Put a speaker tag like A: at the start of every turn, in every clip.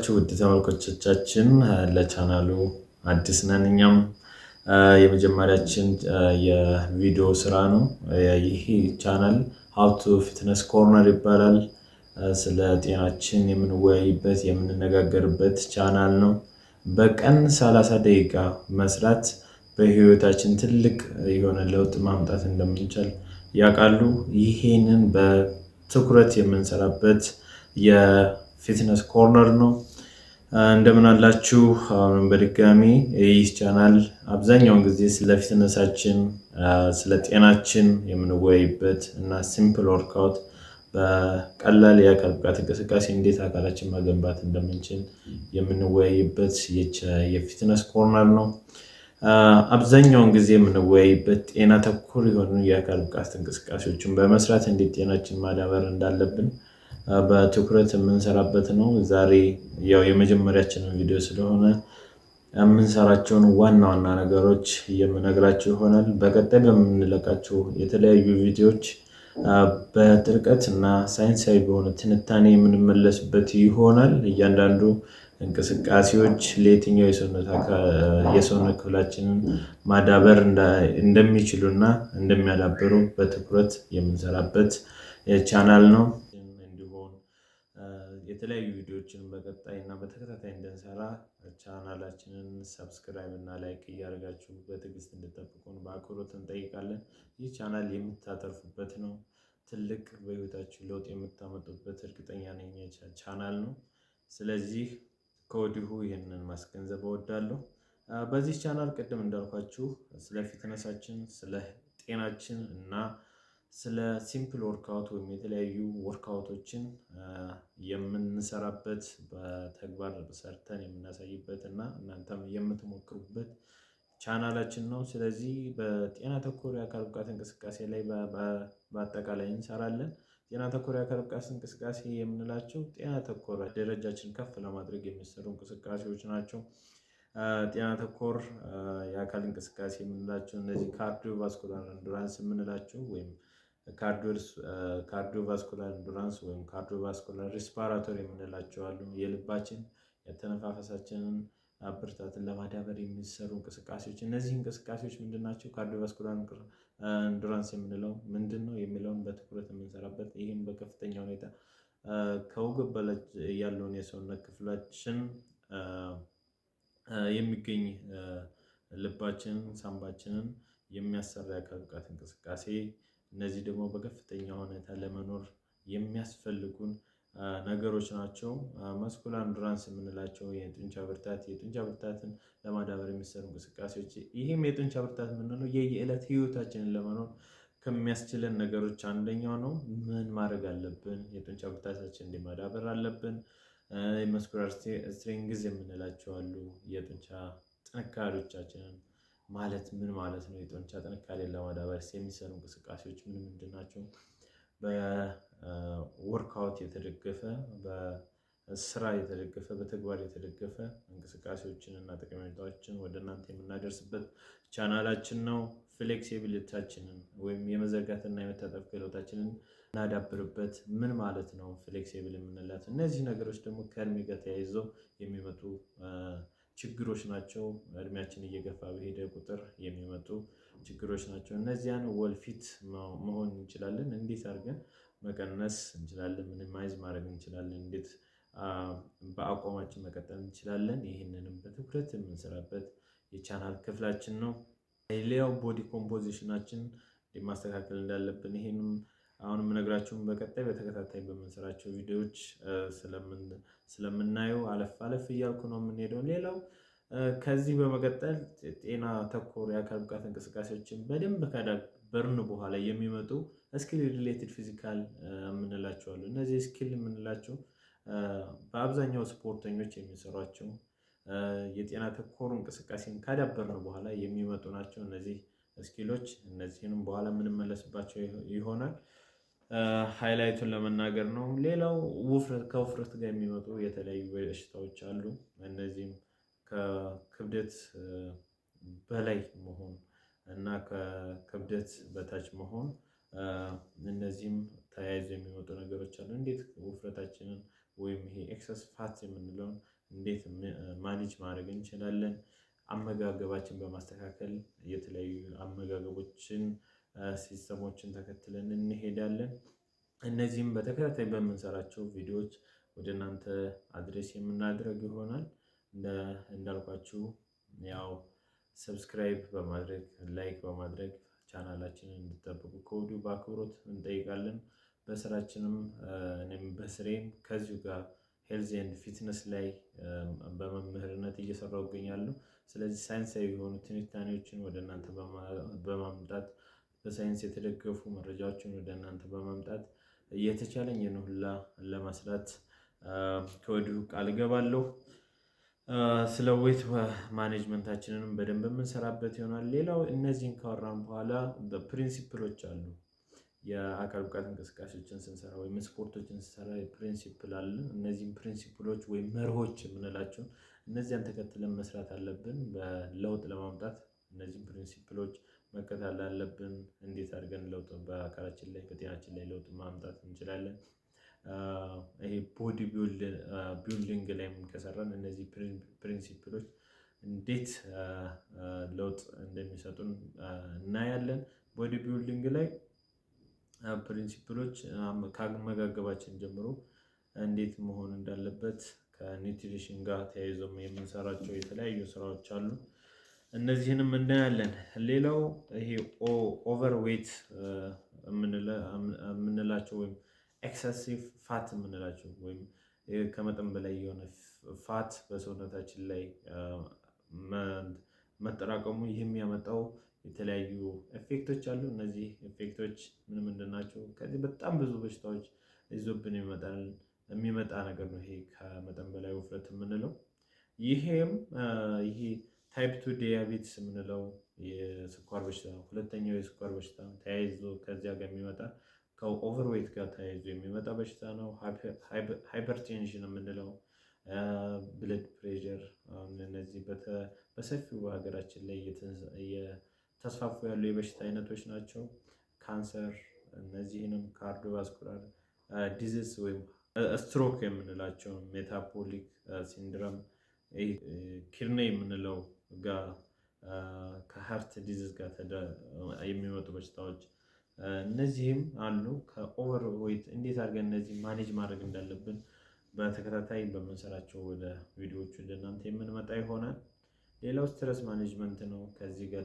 A: ዋላችሁ ውድ ተመልካቾቻችን። ለቻናሉ አዲስ ነን እኛም የመጀመሪያችን የቪዲዮ ስራ ነው። ይህ ቻናል ሃው ቱ ፊትነስ ኮርነር ይባላል። ስለ ጤናችን የምንወያይበት የምንነጋገርበት ቻናል ነው። በቀን 30 ደቂቃ መስራት በህይወታችን ትልቅ የሆነ ለውጥ ማምጣት እንደምንችል ያውቃሉ። ይሄንን በትኩረት የምንሰራበት የፊትነስ ኮርነር ነው። እንደምን አላችሁ? አሁንም በድጋሚ ይህ ቻናል አብዛኛውን ጊዜ ስለ ፊትነሳችን ስለ ጤናችን የምንወያይበት እና ሲምፕል ወርክአውት በቀላል የአካል ብቃት እንቅስቃሴ እንዴት አካላችን መገንባት እንደምንችል የምንወያይበት የፊትነስ ኮርነር ነው። አብዛኛውን ጊዜ የምንወያይበት ጤና ተኮር የሆኑ የአካል ብቃት እንቅስቃሴዎችን በመስራት እንዴት ጤናችን ማዳበር እንዳለብን በትኩረት የምንሰራበት ነው። ዛሬ ያው የመጀመሪያችንን ቪዲዮ ስለሆነ የምንሰራቸውን ዋና ዋና ነገሮች የምነግራችሁ ይሆናል። በቀጣይ በምንለቃቸው የተለያዩ ቪዲዮዎች በጥልቀት እና ሳይንሳዊ በሆነ ትንታኔ የምንመለስበት ይሆናል። እያንዳንዱ እንቅስቃሴዎች ለየትኛው የሰውነት ክፍላችንን ማዳበር እንደሚችሉና እንደሚያዳብሩ በትኩረት የምንሰራበት ቻናል ነው። እንዲሁም የተለያዩ ቪዲዮዎችን በቀጣይ እና በተከታታይ እንድንሰራ ቻናላችንን ሰብስክራይብ እና ላይክ እያደረጋችሁ በትዕግስት እንድጠብቁን በአክብሮት እንጠይቃለን። ይህ ቻናል የምታተርፉበት ነው። ትልቅ በህይወታችሁ ለውጥ የምታመጡበት እርግጠኛ ነኝ ቻናል ነው። ስለዚህ ከወዲሁ ይህንን ማስገንዘብ እወዳለሁ። በዚህ ቻናል ቅድም እንዳልኳችሁ ስለ ፊትነሳችን፣ ስለ ጤናችን እና ስለ ሲምፕል ወርክአውት ወይም የተለያዩ ወርክአውቶችን የምንሰራበት በተግባር ሰርተን የምናሳይበት እና እናንተም የምትሞክሩበት ቻናላችን ነው። ስለዚህ በጤና ተኮር የአካል ብቃት እንቅስቃሴ ላይ በአጠቃላይ እንሰራለን። ጤና ተኮር የአካል ብቃት እንቅስቃሴ የምንላቸው ጤና ተኮር ደረጃችን ከፍ ለማድረግ የሚሰሩ እንቅስቃሴዎች ናቸው። ጤና ተኮር የአካል እንቅስቃሴ የምንላቸው እነዚህ ካርዲዮቫስኩላር ኢንዱራንስ የምንላቸው ወይም ካርዲዮቫስኩላር ኢንዱራንስ ወይም ካርዲዮቫስኩላር ሪስፓራቶሪ የምንላቸው አሉ። የልባችን የተነፋፈሳችንን ብርታትን ለማዳበር የሚሰሩ እንቅስቃሴዎች። እነዚህ እንቅስቃሴዎች ምንድን ናቸው? ካርዲዮቫስኩላር ኢንዱራንስ የምንለው ምንድን ነው የሚለውን በትኩረት የምንሰራበት፣ ይህም በከፍተኛ ሁኔታ ከወገብ በላይ ያለውን የሰውነት ክፍላችን የሚገኝ ልባችንን፣ ሳምባችንን የሚያሰራ የአካል ብቃት እንቅስቃሴ። እነዚህ ደግሞ በከፍተኛ ሁኔታ ለመኖር የሚያስፈልጉን ነገሮች ናቸው። መስኩላር ኢንዱራንስ የምንላቸው የጡንቻ ብርታትን ለማዳበር የሚሰሩ እንቅስቃሴዎች። ይህም የጡንቻ ብርታት የምንለው የየዕለት ህይወታችንን ለመኖር ከሚያስችለን ነገሮች አንደኛው ነው። ምን ማድረግ አለብን? የጡንቻ ብርታታችን እንዲማዳበር አለብን። መስኩላር ስትሬንግዝ የምንላቸው አሉ። የጡንቻ ጥንካሬዎቻችንን ማለት ምን ማለት ነው? የጡንቻ ጥንካሬን ለማዳበር የሚሰሩ እንቅስቃሴዎች ምን ምንድን ናቸው? በወርክአውት የተደገፈ በስራ የተደገፈ በተግባር የተደገፈ እንቅስቃሴዎችን እና ጠቀሜታዎችን ወደ እናንተ የምናደርስበት ቻናላችን ነው። ፍሌክሲቢሊቲያችንን ወይም የመዘርጋትና የመታጠፍ ክህሎታችንን እናዳብርበት። ምን ማለት ነው ፍሌክሲብል የምንላት? እነዚህ ነገሮች ደግሞ ከእድሜ ጋር ተያይዘው የሚመጡ ችግሮች ናቸው። እድሜያችን እየገፋ በሄደ ቁጥር የሚመጡ ችግሮች ናቸው። እነዚያን ወልፊት መሆን እንችላለን። እንዴት አድርገን መቀነስ እንችላለን? ሚኒማይዝ ማድረግ እንችላለን? እንዴት በአቋማችን መቀጠል እንችላለን? ይህንንም በትኩረት የምንሰራበት የቻናል ክፍላችን ነው። ሌላው ቦዲ ኮምፖዚሽናችን ማስተካከል እንዳለብን ይህንም አሁን የምነግራችሁን በቀጣይ በተከታታይ በምንሰራቸው ቪዲዮዎች ስለምናየው አለፍ አለፍ እያልኩ ነው የምንሄደው። ሌላው ከዚህ በመቀጠል ጤና ተኮር የአካል ብቃት እንቅስቃሴዎችን በደንብ ካዳበርን በኋላ የሚመጡ ስኪል ሪሌትድ ፊዚካል የምንላቸው አሉ። እነዚህ ስኪል የምንላቸው በአብዛኛው ስፖርተኞች የሚሰሯቸው የጤና ተኮር እንቅስቃሴን ካዳበርን በኋላ የሚመጡ ናቸው እነዚህ ስኪሎች። እነዚህንም በኋላ የምንመለስባቸው ይሆናል። ሃይላይቱን ለመናገር ነው። ሌላው ከውፍረት ጋር የሚመጡ የተለያዩ በሽታዎች አሉ። እነዚህም ከክብደት በላይ መሆን እና ከክብደት በታች መሆን፣ እነዚህም ተያይዞ የሚመጡ ነገሮች አሉ። እንዴት ውፍረታችንን ወይም ይሄ ኤክሰስ ፋት የምንለውን እንዴት ማኔጅ ማድረግ እንችላለን? አመጋገባችን በማስተካከል የተለያዩ አመጋገቦችን ሲስተሞችን ተከትለን እንሄዳለን። እነዚህም በተከታታይ በምንሰራቸው ቪዲዮዎች ወደ እናንተ አድሬስ የምናደርግ ይሆናል። እንዳልኳችሁ ያው ሰብስክራይብ በማድረግ ላይክ በማድረግ ቻናላችንን እንድትጠብቁ ከወዲሁ በአክብሮት እንጠይቃለን። በስራችንም እኔም በስሬም ከዚሁ ጋር ሄልዝ ኤንድ ፊትነስ ላይ በመምህርነት እየሰራሁ እገኛለሁ። ስለዚህ ሳይንሳዊ የሆኑ ትንታኔዎችን ወደ እናንተ በማምጣት በሳይንስ የተደገፉ መረጃዎችን ወደ እናንተ በማምጣት የተቻለኝን ሁላ ለመስራት ከወዲሁ ቃል እገባለሁ። ስለ ዌት ማኔጅመንታችንንም በደንብ የምንሰራበት ይሆናል። ሌላው እነዚህን ካወራን በኋላ ፕሪንሲፕሎች አሉ። የአካል ብቃት እንቅስቃሴዎችን ስንሰራ ወይም ስፖርቶችን ስንሰራ ፕሪንሲፕል አለ። እነዚህም ፕሪንሲፕሎች ወይም መርሆች የምንላቸው እነዚያን ተከትለን መስራት አለብን። በለውጥ ለማምጣት እነዚህም ፕሪንሲፕሎች መከተል አለብን። እንዴት አድርገን ለውጥ በአካላችን ላይ በጤናችን ላይ ለውጥ ማምጣት እንችላለን? ይሄ ቦዲ ቢልዲንግ ላይ ከሰራን እነዚህ ፕሪንሲፕሎች እንዴት ለውጥ እንደሚሰጡን እናያለን። ቦዲ ቢልዲንግ ላይ ፕሪንሲፕሎች ከአመጋገባችን ጀምሮ እንዴት መሆን እንዳለበት ከኒውትሪሽን ጋር ተያይዘው የምንሰራቸው የተለያዩ ስራዎች አሉ። እነዚህንም እናያለን። ሌላው ይሄ ኦቨር ዌት የምንላቸው ወይም ኤክሰሲቭ ፋት የምንላቸው ወይም ከመጠን በላይ የሆነ ፋት በሰውነታችን ላይ መጠራቀሙ የሚያመጣው የተለያዩ ኤፌክቶች አሉ። እነዚህ ኤፌክቶች ምን ምንድን ናቸው? ከዚህ በጣም ብዙ በሽታዎች ይዞብን የሚመጣ ነገር ነው። ይሄ ከመጠን በላይ ውፍረት የምንለው ይሄም ይሄ ታይፕ 2 ዲያቤትስ የምንለው የስኳር በሽታ ነው። ሁለተኛው የስኳር በሽታ ተያይዞ ከዚያ ጋር የሚመጣ ከኦቨርዌት ጋር ተያይዞ የሚመጣ በሽታ ነው። ሃይፐርቴንሽን የምንለው ብለድ ፕሬሸር፣ አሁን እነዚህ በሰፊው በሀገራችን ላይ እየተስፋፉ ያሉ የበሽታ አይነቶች ናቸው። ካንሰር፣ እነዚህንም ካርዲዮቫስኩላር ዲዚዝ ወይም ስትሮክ የምንላቸው፣ ሜታቦሊክ ሲንድረም፣ ኪድኒ የምንለው ጋር ከሀርት ዲዚዝ ጋር የሚመጡ በሽታዎች እነዚህም አሉ። ከኦቨር ዌት እንዴት አድርገን እነዚህ ማኔጅ ማድረግ እንዳለብን በተከታታይ በምንሰራቸው ወደ ቪዲዮዎቹ እናንተ የምንመጣ ይሆናል። ሌላው ስትረስ ማኔጅመንት ነው። ከዚህ ጋር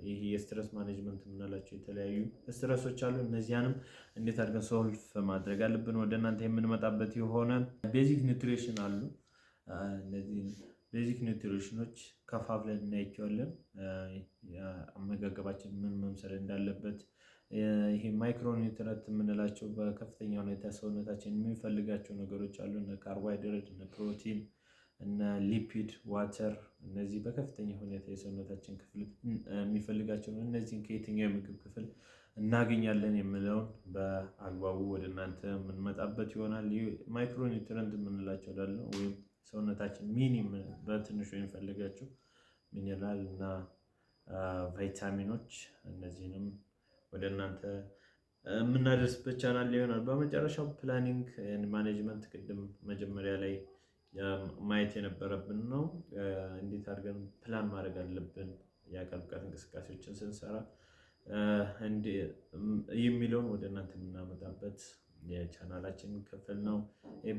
A: ይህ የስትረስ ማኔጅመንት የምንላቸው የተለያዩ ስትረሶች አሉ። እነዚያንም እንዴት አድርገን ሶልቭ ማድረግ አለብን ወደ እናንተ የምንመጣበት ይሆናል። ቤዚክ ኒውትሪሽን አሉ። እነዚህ ቤዚክ ኒውትሪሽኖች ከፋፍለን እናያቸዋለን። አመጋገባችን ምን መምሰል እንዳለበት፣ ይሄ ማይክሮ ኒውትሪንት የምንላቸው በከፍተኛ ሁኔታ ሰውነታችን የሚፈልጋቸው ነገሮች አሉ። እነ ካርቦሃይድሬት፣ እነ ፕሮቲን፣ እነ ሊፒድ፣ ዋተር፣ እነዚህ በከፍተኛ ሁኔታ የሰውነታችን ክፍል የሚፈልጋቸው ነው። እነዚህን ከየትኛው የምግብ ክፍል እናገኛለን የሚለውን በአግባቡ ወደ እናንተ የምንመጣበት ይሆናል። ማይክሮ ኒውትሪንት የምንላቸው ደግሞ ወይም ሰውነታችን ሚኒም በትንሹ የሚፈልጋቸው ሚኔራል እና ቫይታሚኖች፣ እነዚህንም ወደ እናንተ የምናደርስበት ቻናል ይሆናል። በመጨረሻው ፕላኒንግ ኤንድ ማኔጅመንት ቅድም መጀመሪያ ላይ ማየት የነበረብን ነው። እንዴት አድርገን ፕላን ማድረግ አለብን የአካል ብቃት እንቅስቃሴዎችን ስንሰራ የሚለውን ወደ እናንተ የምናመጣበት የቻናላችን ክፍል ነው።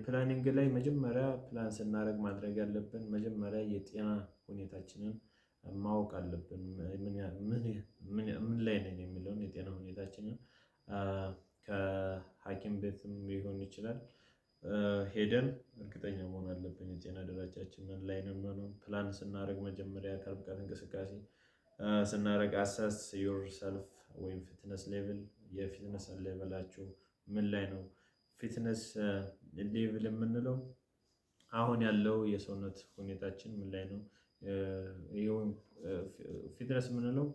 A: ፕላኒንግ ላይ መጀመሪያ ፕላን ስናደርግ ማድረግ ያለብን መጀመሪያ የጤና ሁኔታችንን ማወቅ አለብን። ምን ላይ ነን የሚለውን የጤና ሁኔታችንን ከሐኪም ቤትም ሊሆን ይችላል ሄደን እርግጠኛ መሆን አለብን። የጤና ደረጃችን ምን ላይ ነው የሚሆነው። ፕላን ስናደርግ መጀመሪያ የአካል ብቃት እንቅስቃሴ ስናደርግ አሰስ ዮር ሰልፍ ወይም ፊትነስ ሌቭል፣ የፊትነስ ሌቭላችሁ ምን ላይ ነው? ፊትነስ ሌቭል የምንለው አሁን ያለው የሰውነት ሁኔታችን ምን ላይ ነው? ፊትነስ የምንለው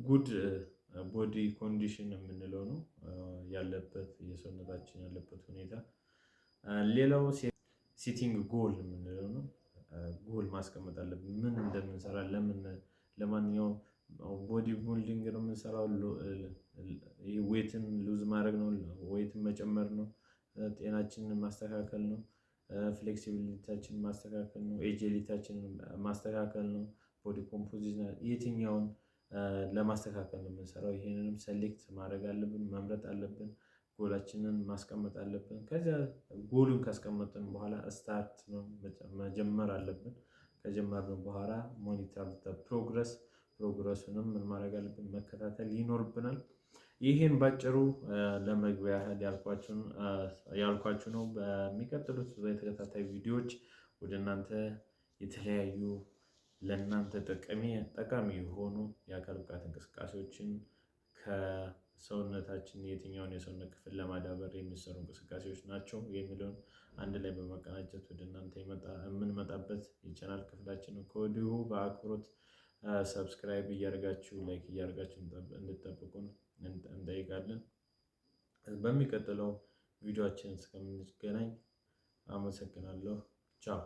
A: ጉድ ቦዲ ኮንዲሽን የምንለው ነው ያለበት የሰውነታችን ያለበት ሁኔታ። ሌላው ሲቲንግ ጎል የምንለው ነው። ጎል ማስቀመጥ አለብን። ምን እንደምንሰራ ለማንኛውም ቦዲ ቢልዲንግ ነው የምንሰራው፣ ዌትን ሉዝ ማድረግ ነው፣ ዌትን መጨመር ነው፣ ጤናችንን ማስተካከል ነው። ፍሌክሲቢሊቲያችንን ማስተካከል ነው። ኤጂሊቲያችንን ማስተካከል ነው። ቦዲ ኮምፖዚሽን የትኛውን ለማስተካከል ነው የምንሰራው። ይሄንንም ሰሌክት ማድረግ አለብን፣ መምረጥ አለብን፣ ጎላችንን ማስቀመጥ አለብን። ከዚያ ጎሉን ካስቀመጥን በኋላ ስታርት ነው መጀመር አለብን። ከጀመርን በኋላ ሞኒተር ፕሮግረሱንም ምን ማድረግ አለብን? መከታተል ይኖርብናል። ይህን ባጭሩ ለመግቢያ ያህል ያልኳችሁ ነው። በሚቀጥሉት የተከታታይ ቪዲዮዎች ወደ እናንተ የተለያዩ ለእናንተ ጠቃሚ የሆኑ የአካል ብቃት እንቅስቃሴዎችን ከሰውነታችን የትኛውን የሰውነት ክፍል ለማዳበር የሚሰሩ እንቅስቃሴዎች ናቸው የሚለውን አንድ ላይ በመቀናጀት ወደ እናንተ የምንመጣበት የቻናል ክፍላችን ከወዲሁ በአክብሮት ሰብስክራይብ እያደረጋችሁ ላይክ እያደረጋችሁ እንድጠብቁን እንጠይቃለን። በሚቀጥለው ቪዲዮአችን እስከምንገናኝ አመሰግናለሁ። ቻው።